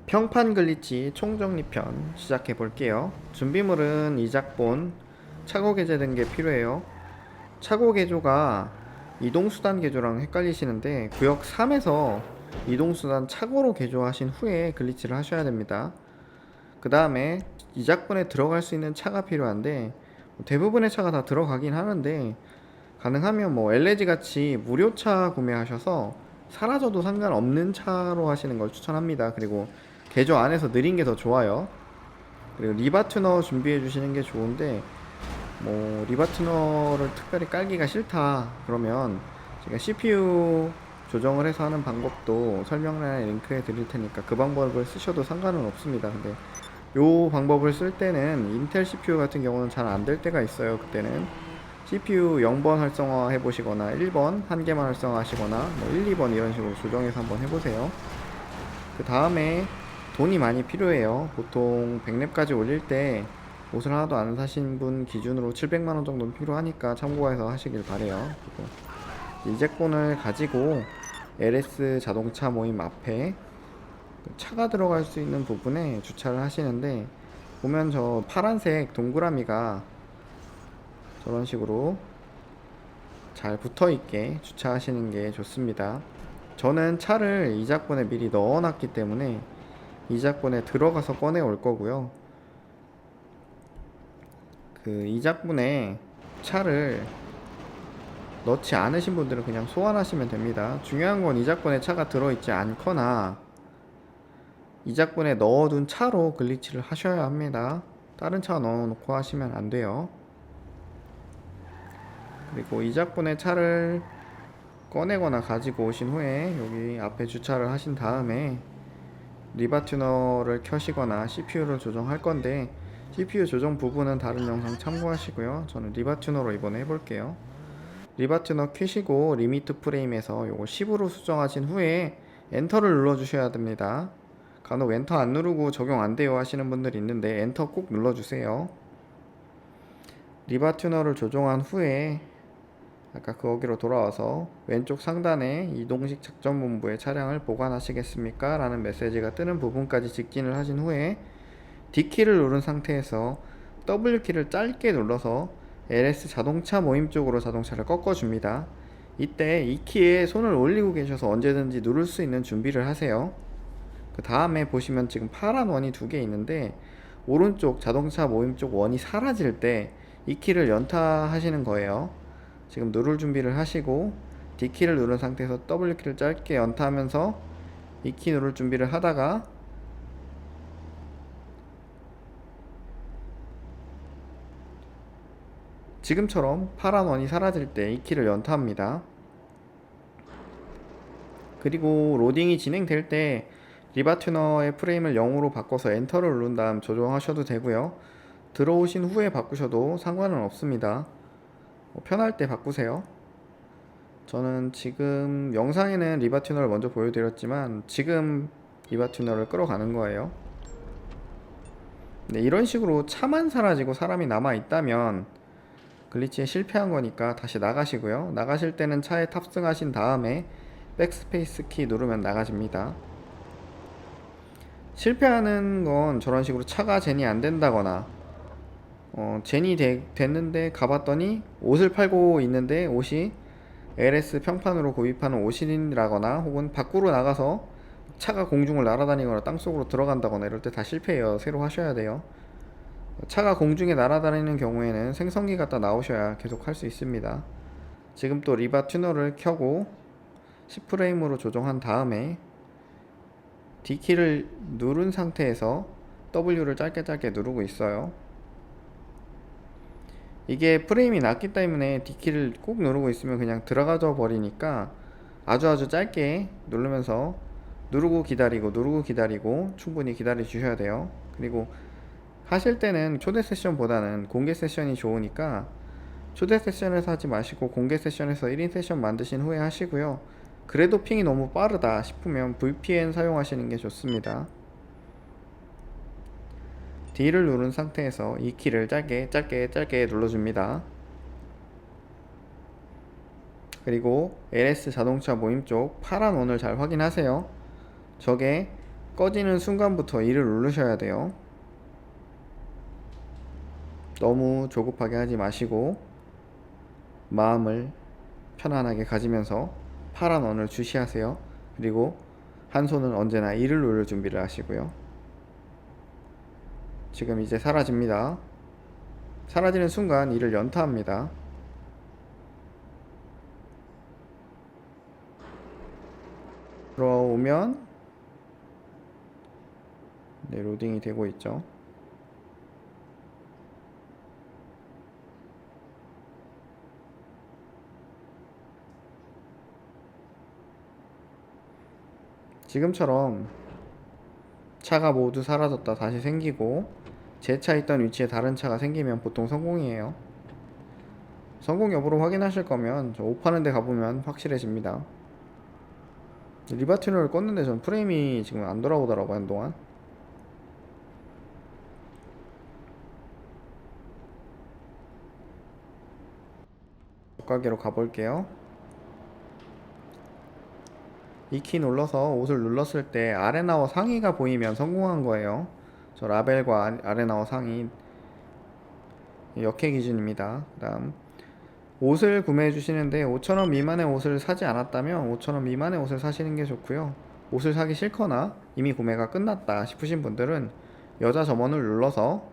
평판 글리치 총정리편 시작해 볼게요. 준비물은 이작본, 차고 개조 등 게 필요해요. 차고 개조가 이동수단 개조랑 헷갈리시는데 구역 3에서 이동수단 차고로 개조하신 후에 글리치를 하셔야 됩니다. 그 다음에 이작본에 들어갈 수 있는 차가 필요한데 대부분의 차가 다 들어가긴 하는데 가능하면 LG 같이 무료차 구매하셔서 사라져도 상관없는 차로 하시는 걸 추천합니다. 그리고 개조 안에서 느린 게 더 좋아요. 그리고 리바 튜너 준비해 주시는 게 좋은데 리바 튜너를 특별히 깔기가 싫다 그러면 제가 CPU 조정을 해서 하는 방법도 설명란에 링크해 드릴 테니까 그 방법을 쓰셔도 상관은 없습니다. 근데 요 방법을 쓸 때는 인텔 CPU 같은 경우는 잘 안 될 때가 있어요. 그때는 CPU 0번 활성화 해보시거나 1번 한 개만 활성화 하시거나 1, 2번 이런 식으로 조정해서 한번 해보세요. 그 다음에 돈이 많이 필요해요. 보통 100렙까지 올릴 때 옷을 하나도 안 사신 분 기준으로 700만원 정도는 필요하니까 참고해서 하시길 바래요. 그리고 이젝본을 가지고 LS 자동차 모임 앞에 차가 들어갈 수 있는 부분에 주차를 하시는데 보면 저 파란색 동그라미가 저런 식으로 잘 붙어있게 주차하시는 게 좋습니다. 저는 차를 이작본에 미리 넣어놨기 때문에 이작본에 들어가서 꺼내 올 거고요. 그 이작본에 차를 넣지 않으신 분들은 그냥 소환하시면 됩니다. 중요한 건 이작본에 차가 들어있지 않거나 이작본에 넣어둔 차로 글리치를 하셔야 합니다. 다른 차 넣어놓고 하시면 안 돼요. 그리고 이작본에 차를 꺼내거나 가지고 오신 후에 여기 앞에 주차를 하신 다음에 리바 튜너를 켜시거나 CPU를 조정할 건데 CPU 조정 부분은 다른 영상 참고하시고요. 저는 리바 튜너로 이번에 해볼게요. 리바 튜너 켜시고 리미트 프레임에서 요거 10으로 수정하신 후에 엔터를 눌러주셔야 됩니다. 간혹 엔터 안 누르고 적용 안 돼요 하시는 분들이 있는데 엔터 꼭 눌러주세요. 리바 튜너를 조정한 후에 아까 거기로 돌아와서 왼쪽 상단에 이동식 작전본부의 차량을 보관하시겠습니까? 라는 메시지가 뜨는 부분까지 직진을 하신 후에 D키를 누른 상태에서 W키를 짧게 눌러서 LS 자동차 모임 쪽으로 자동차를 꺾어줍니다. 이때 이 키에 손을 올리고 계셔서 언제든지 누를 수 있는 준비를 하세요. 그 다음에 보시면 지금 파란 원이 두 개 있는데 오른쪽 자동차 모임 쪽 원이 사라질 때 이 키를 연타하시는 거예요. 지금 누를 준비를 하시고 D키를 누른 상태에서 W키를 짧게 연타하면서 이 키 누를 준비를 하다가 지금처럼 파란 원이 사라질 때 이 키를 연타합니다. 그리고 로딩이 진행될 때 리바 튜너의 프레임을 0으로 바꿔서 엔터를 누른 다음 조정하셔도 되고요. 들어오신 후에 바꾸셔도 상관은 없습니다. 편할 때 바꾸세요. 저는 지금 영상에는 리바 튜너를 먼저 보여드렸지만 지금 리바 튜너를 끌어가는 거예요. 네, 이런 식으로 차만 사라지고 사람이 남아 있다면 글리치에 실패한 거니까 다시 나가시고요. 나가실 때는 차에 탑승하신 다음에 백스페이스 키 누르면 나가집니다. 실패하는 건 저런 식으로 차가 젠이 안 된다거나 젠이 됐는데 가봤더니 옷을 팔고 있는데 옷이 LS 평판으로 구입하는 옷이라거나 혹은 밖으로 나가서 차가 공중을 날아다니거나 땅속으로 들어간다거나 이럴 때 다 실패해요. 새로 하셔야 돼요. 차가 공중에 날아다니는 경우에는 생성기 갖다 나오셔야 계속 할 수 있습니다. 지금 또 리바 튜너를 켜고 10프레임으로 조정한 다음에 D키를 누른 상태에서 W를 짧게 누르고 있어요. 이게 프레임이 낮기 때문에 D키를 꼭 누르고 있으면 그냥 들어가져 버리니까 아주 짧게 누르면서 누르고 기다리고 충분히 기다려 주셔야 돼요. 그리고 하실 때는 초대 세션보다는 공개 세션이 좋으니까 초대 세션에서 하지 마시고 공개 세션에서 1인 세션 만드신 후에 하시고요. 그래도 핑이 너무 빠르다 싶으면 VPN 사용하시는 게 좋습니다. D를 누른 상태에서 이 키를 짧게 눌러줍니다. 그리고 LS 자동차 모임 쪽 파란 원을 잘 확인하세요. 저게 꺼지는 순간부터 2를 누르셔야 돼요. 너무 조급하게 하지 마시고 마음을 편안하게 가지면서 파란 원을 주시하세요. 그리고 한 손은 언제나 2를 누를 준비를 하시고요. 지금 이제 사라집니다. 사라지는 순간 2를 연타합니다. 들어오면 네, 로딩이 되고 있죠. 지금처럼 차가 모두 사라졌다 다시 생기고 제 차 있던 위치에 다른 차가 생기면 보통 성공이에요. 성공 여부를 확인하실 거면 저 오파는 데 가보면 확실해집니다. 리바튜너를 껐는데 전 프레임이 지금 안 돌아오더라고요. 한동안 가게로 가볼게요. 이 키 눌러서 옷을 눌렀을 때 아레나워 상의가 보이면 성공한 거예요. 저 라벨과 아레나워 상의 역해 기준입니다. 그 다음 옷을 구매해 주시는데 5,000원 미만의 옷을 사지 않았다면 5,000원 미만의 옷을 사시는 게 좋고요. 옷을 사기 싫거나 이미 구매가 끝났다 싶으신 분들은 여자 점원을 눌러서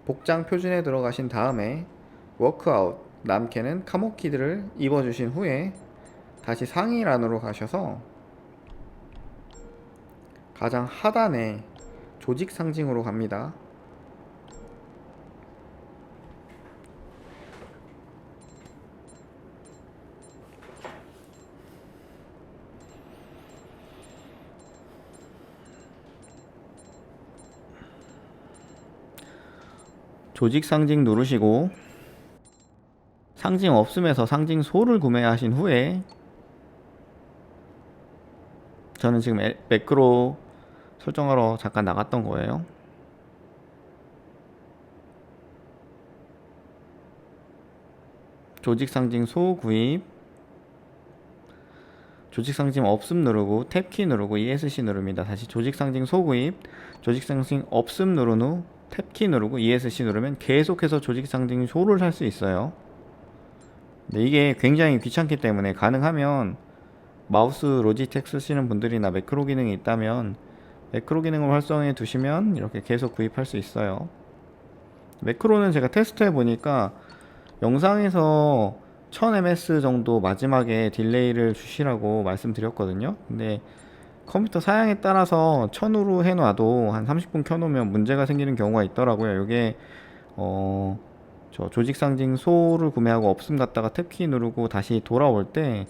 복장 표준에 들어가신 다음에 워크아웃 남캐는 카모키드를 입어주신 후에 다시 상의란으로 가셔서 가장 하단에 조직 상징으로 갑니다. 조직 상징 누르시고 상징 없음에서 상징 소를 구매하신 후에 저는 지금 매크로 설정하러 잠깐 나갔던 거예요. 조직 상징 소 구입, 조직 상징 없음 누르고 탭키 누르고 ESC 누릅니다. 다시 조직 상징 소 구입, 조직 상징 없음 누른 후 탭키 누르고 ESC 누르면 계속해서 조직 상징 소를 살 수 있어요. 근데 이게 굉장히 귀찮기 때문에 가능하면 마우스 로지텍 쓰시는 분들이나 매크로 기능이 있다면 매크로 기능을 활성해 두시면 이렇게 계속 구입할 수 있어요. 매크로는 제가 테스트 해보니까 영상에서 1000ms 정도 마지막에 딜레이를 주시라고 말씀드렸거든요. 근데 컴퓨터 사양에 따라서 1000으로 해놔도 한 30분 켜놓으면 문제가 생기는 경우가 있더라고요. 이게 저 조직 상징 소를 구매하고 없음 갔다가 탭키 누르고 다시 돌아올 때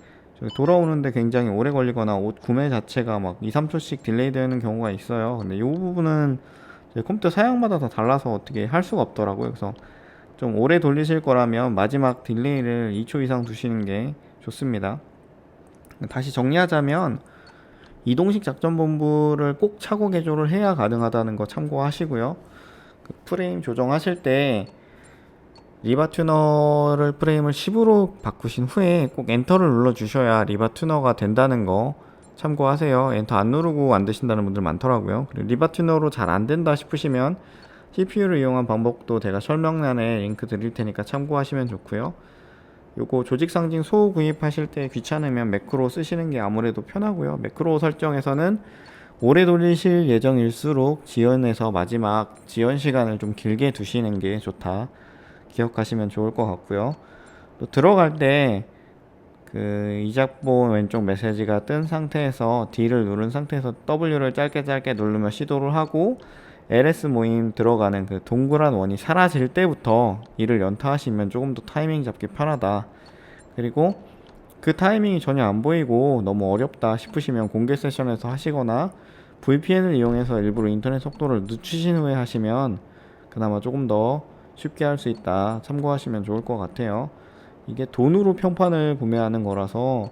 돌아오는데 굉장히 오래 걸리거나 옷 구매 자체가 막 2, 3초씩 딜레이 되는 경우가 있어요. 근데 이 부분은 컴퓨터 사양마다 다 달라서 어떻게 할 수가 없더라고요. 그래서 좀 오래 돌리실 거라면 마지막 딜레이를 2초 이상 두시는 게 좋습니다. 다시 정리하자면 이동식 작전본부를 꼭 차고 개조를 해야 가능하다는 거 참고하시고요. 그 프레임 조정하실 때 리바튜너를 프레임을 10으로 바꾸신 후에 꼭 엔터를 눌러 주셔야 리바튜너가 된다는 거 참고하세요. 엔터 안 누르고 안 되신다는 분들 많더라고요. 그리고 리바튜너로 잘 안 된다 싶으시면 CPU를 이용한 방법도 제가 설명란에 링크 드릴 테니까 참고하시면 좋고요. 요거 조직 상징 소 구입하실 때 귀찮으면 매크로 쓰시는 게 아무래도 편하고요. 매크로 설정에서는 오래 돌리실 예정일수록 지연해서 마지막 지연 시간을 좀 길게 두시는 게 좋다 기억하시면 좋을 것 같고요. 또 들어갈 때 그 이작본 왼쪽 메시지가 뜬 상태에서 D를 누른 상태에서 W를 짧게 누르며 시도를 하고 LS 모임 들어가는 그 동그란 원이 사라질 때부터 이를 연타하시면 조금 더 타이밍 잡기 편하다. 그리고 그 타이밍이 전혀 안 보이고 너무 어렵다 싶으시면 공개 세션에서 하시거나 VPN을 이용해서 일부러 인터넷 속도를 늦추신 후에 하시면 그나마 조금 더 쉽게 할 수 있다. 참고하시면 좋을 것 같아요. 이게 돈으로 평판을 구매하는 거라서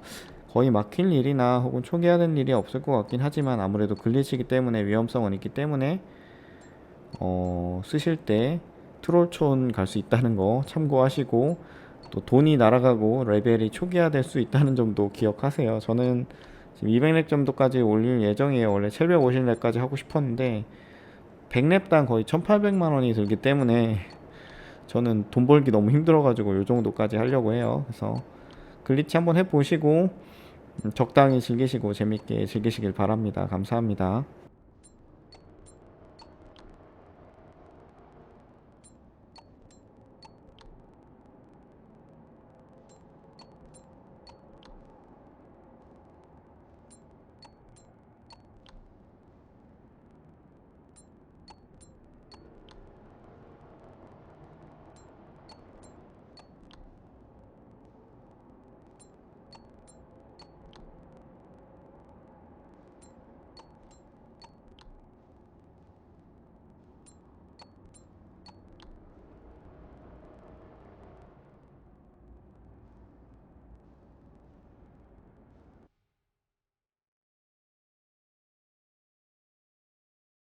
거의 막힐 일이나 혹은 초기화된 일이 없을 것 같긴 하지만 아무래도 글리치기 때문에 위험성은 있기 때문에 쓰실 때 트롤촌 갈 수 있다는 거 참고하시고 또 돈이 날아가고 레벨이 초기화될 수 있다는 점도 기억하세요. 저는 지금 200렙 정도까지 올릴 예정이에요. 원래 750렙까지 하고 싶었는데 100렙당 거의 1800만 원이 들기 때문에 저는 돈 벌기 너무 힘들어가지고 요 정도까지 하려고 해요. 그래서 글리치 한번 해보시고 적당히 즐기시고 재밌게 즐기시길 바랍니다. 감사합니다.